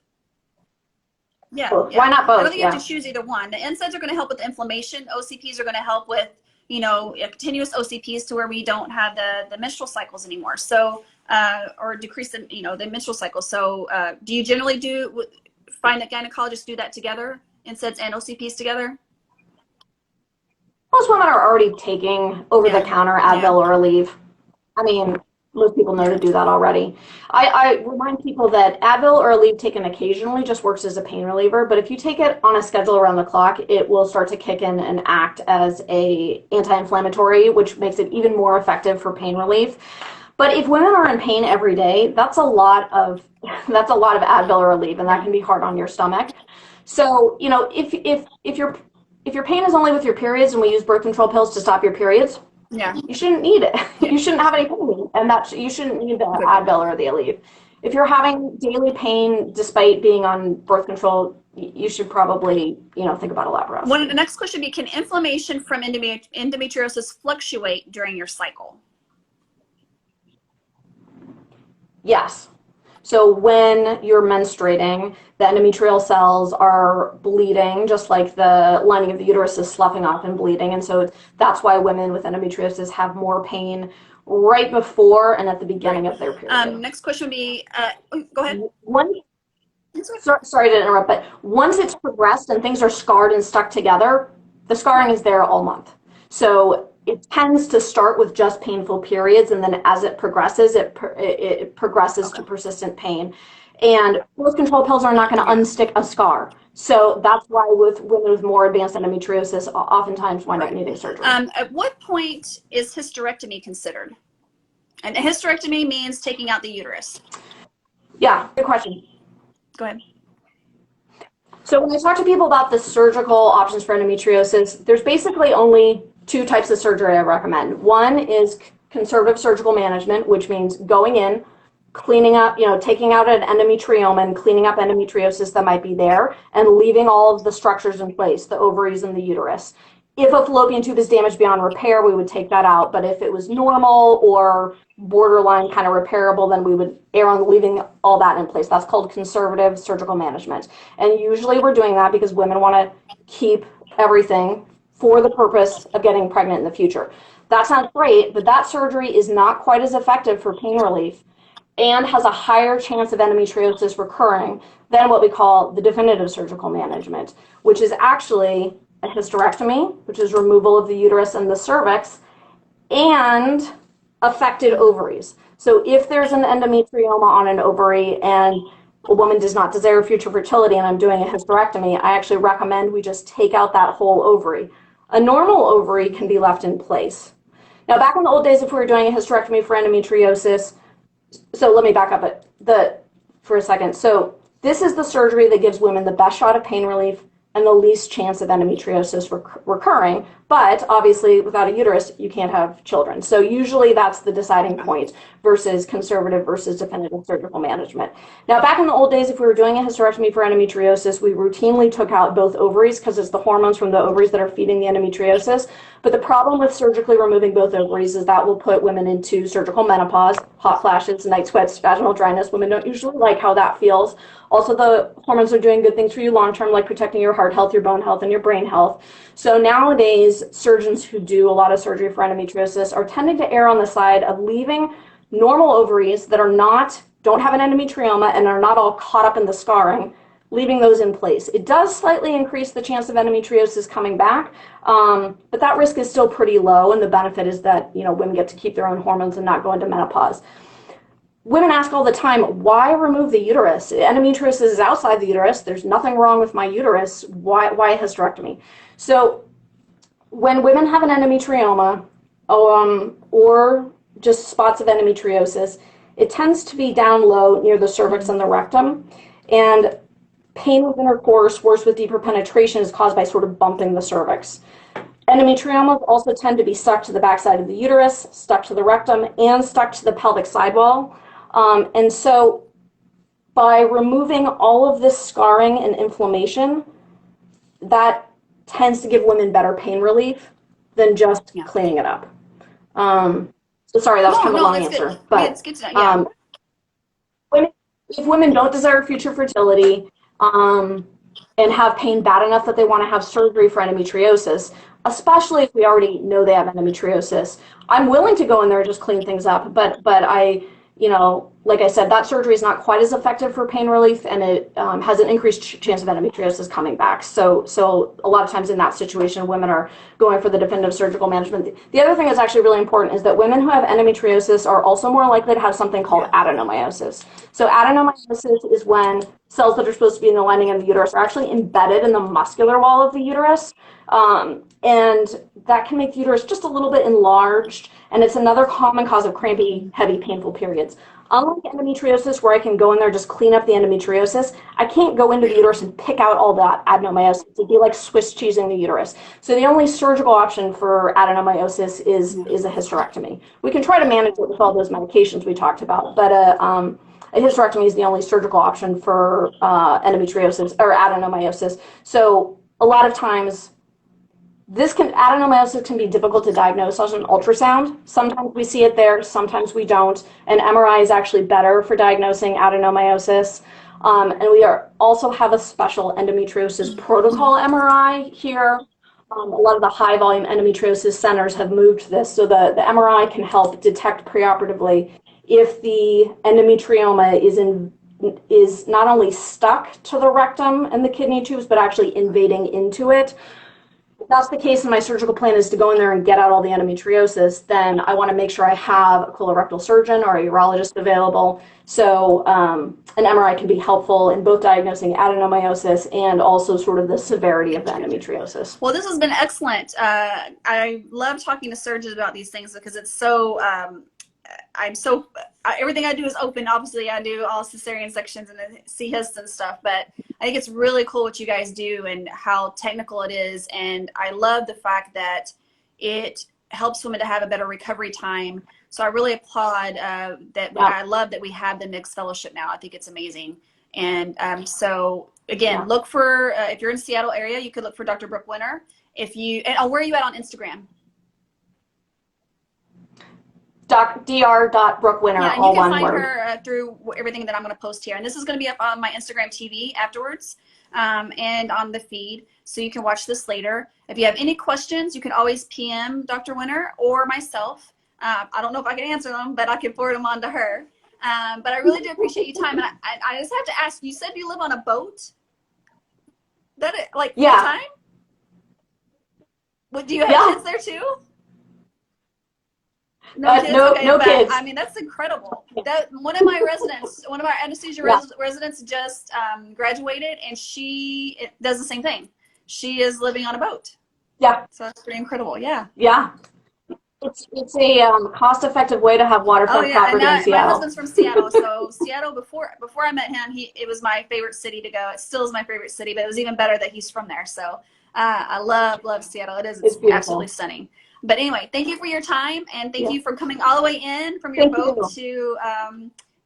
Yeah, why not both? I don't think you have to choose either one. The NSAIDs are going to help with the inflammation. OCPs are going to help with, continuous OCPs to where we don't have the menstrual cycles anymore. So, or decrease the menstrual cycle. So, do you generally find that gynecologists do that together, NSAIDs and OCPs together? Most women are already taking over-the-counter Advil or Aleve. I mean, most people know to do that already. I remind people that Advil or Aleve taken occasionally just works as a pain reliever, but if you take it on a schedule around the clock, it will start to kick in and act as a anti-inflammatory, which makes it even more effective for pain relief. But if women are in pain every day, that's a lot of Advil or Aleve, and that can be hard on your stomach. So, if your pain is only with your periods and we use birth control pills to stop your periods, you shouldn't need it. You shouldn't have any pain, and you shouldn't need the Advil or the Aleve. If you're having daily pain despite being on birth control, you should probably, think about a laparoscopy. The next question would be, can inflammation from endometriosis fluctuate during your cycle? Yes. So when you're menstruating, the endometrial cells are bleeding, just like the lining of the uterus is sloughing off and bleeding. And so that's why women with endometriosis have more pain right before and at the beginning of their period. Next question would be, go ahead. Sorry to interrupt, but once it's progressed and things are scarred and stuck together, the scarring is there all month. So it tends to start with just painful periods, and then as it progresses, it progresses to persistent pain. And birth control pills are not going to unstick a scar. So that's why with women with more advanced endometriosis, oftentimes wind up needing surgery. At what point is hysterectomy considered? And a hysterectomy means taking out the uterus. Yeah, good question. Go ahead. So when I talk to people about the surgical options for endometriosis, there's basically only two types of surgery I recommend. One is conservative surgical management, which means going in, cleaning up, taking out an endometrioma and cleaning up endometriosis that might be there and leaving all of the structures in place, the ovaries and the uterus. If a fallopian tube is damaged beyond repair, we would take that out. But if it was normal or borderline kind of repairable, then we would err on leaving all that in place. That's called conservative surgical management. And usually we're doing that because women want to keep everything for the purpose of getting pregnant in the future. That sounds great, but that surgery is not quite as effective for pain relief and has a higher chance of endometriosis recurring than what we call the definitive surgical management, which is actually a hysterectomy, which is removal of the uterus and the cervix, and affected ovaries. So if there's an endometrioma on an ovary and a woman does not desire future fertility and I'm doing a hysterectomy, I actually recommend we just take out that whole ovary. A normal ovary can be left in place. Now, back in the old days, if we were doing a hysterectomy for endometriosis, so let me back up for a second. So this is the surgery that gives women the best shot of pain relief and the least chance of endometriosis recurring. But obviously, without a uterus, you can't have children. So usually that's the deciding point versus conservative versus definitive surgical management. Now, back in the old days, if we were doing a hysterectomy for endometriosis, we routinely took out both ovaries because it's the hormones from the ovaries that are feeding the endometriosis. But the problem with surgically removing both ovaries is that will put women into surgical menopause, hot flashes, night sweats, vaginal dryness. Women don't usually like how that feels. Also, the hormones are doing good things for you long-term, like protecting your heart health, your bone health, and your brain health. So nowadays, surgeons who do a lot of surgery for endometriosis are tending to err on the side of leaving normal ovaries that don't have an endometrioma and are not all caught up in the scarring, leaving those in place. It does slightly increase the chance of endometriosis coming back, but that risk is still pretty low, and the benefit is that women get to keep their own hormones and not go into menopause. Women ask all the time, why remove the uterus? Endometriosis is outside the uterus. There's nothing wrong with my uterus. Why a hysterectomy? So when women have an endometrioma or just spots of endometriosis, it tends to be down low near the cervix and the rectum. And pain with intercourse, worse with deeper penetration, is caused by sort of bumping the cervix. Endometriomas also tend to be stuck to the backside of the uterus, stuck to the rectum, and stuck to the pelvic sidewall. And so by removing all of this scarring and inflammation, that tends to give women better pain relief than just cleaning it up. So sorry, that was kind of a long answer. Good. But it's good to know. If women don't desire future fertility and have pain bad enough that they want to have surgery for endometriosis, especially if we already know they have endometriosis, I'm willing to go in there and just clean things up. But I, like I said, that surgery is not quite as effective for pain relief, and it has an increased chance of endometriosis coming back. So a lot of times in that situation, women are going for the definitive surgical management. The other thing that's actually really important is that women who have endometriosis are also more likely to have something called adenomyosis. So adenomyosis is when cells that are supposed to be in the lining of the uterus are actually embedded in the muscular wall of the uterus. And that can make the uterus just a little bit enlarged, and it's another common cause of crampy, heavy, painful periods. Unlike endometriosis, where I can go in there, just clean up the endometriosis, I can't go into the uterus and pick out all that adenomyosis. It'd be like Swiss cheesing the uterus. So the only surgical option for adenomyosis is a hysterectomy. We can try to manage it with all those medications we talked about, but a hysterectomy is the only surgical option for endometriosis or adenomyosis. So a lot of times, adenomyosis can be difficult to diagnose on an ultrasound. Sometimes we see it there, sometimes we don't. And MRI is actually better for diagnosing adenomyosis. And we also have a special endometriosis protocol MRI here. A lot of the high volume endometriosis centers have moved to this, so the MRI can help detect preoperatively if the endometrioma is not only stuck to the rectum and the kidney tubes, but actually invading into it. that's the case and my surgical plan is to go in there and get out all the endometriosis, then I want to make sure I have a colorectal surgeon or a urologist available. So an MRI can be helpful in both diagnosing adenomyosis and also sort of the severity of the endometriosis. Well, this has been excellent. I love talking to surgeons about these things because it's so, everything I do is open. Obviously, I do all cesarean sections and CHIST and stuff, but I think it's really cool what you guys do and how technical it is. And I love the fact that it helps women to have a better recovery time. So I really applaud that. Yeah. I love that we have the MIGS fellowship now. I think it's amazing. And so again, look for, if you're in the Seattle area, you could look for Dr. Brooke Winner. If you, and where are you at on Instagram? Dr.Brookwinner, yeah, and all you can one find word. her through everything that I'm going to post here. And this is going to be up on my Instagram TV afterwards and on the feed. So you can watch this later. If you have any questions, you can always PM Dr. Winner or myself. I don't know if I can answer them, but I can forward them on to her. But I really do appreciate your time. And I just have to ask, you said you live on a boat? That it, like full time? What, do you have kids there too? No kids. No, okay, no kids. I mean, that's incredible. That one of my residents, one of our anesthesia residents, just graduated, and she does the same thing. She is living on a boat. Yeah. So that's pretty incredible. Yeah. Yeah. It's a cost-effective way to have waterfront property in Seattle. My husband's from Seattle, so Seattle, before I met him, it was my favorite city to go. It still is my favorite city, but it was even better that he's from there. So I love Seattle. It's absolutely stunning. But anyway, thank you for your time, and thank you for coming all the way in from your boat to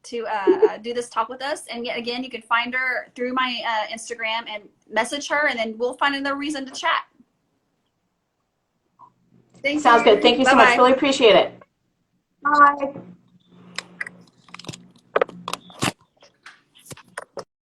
do this talk with us. And yet again, you can find her through my Instagram and message her, and then we'll find another reason to chat. Sounds good. Thank you so much. Really appreciate it. Bye.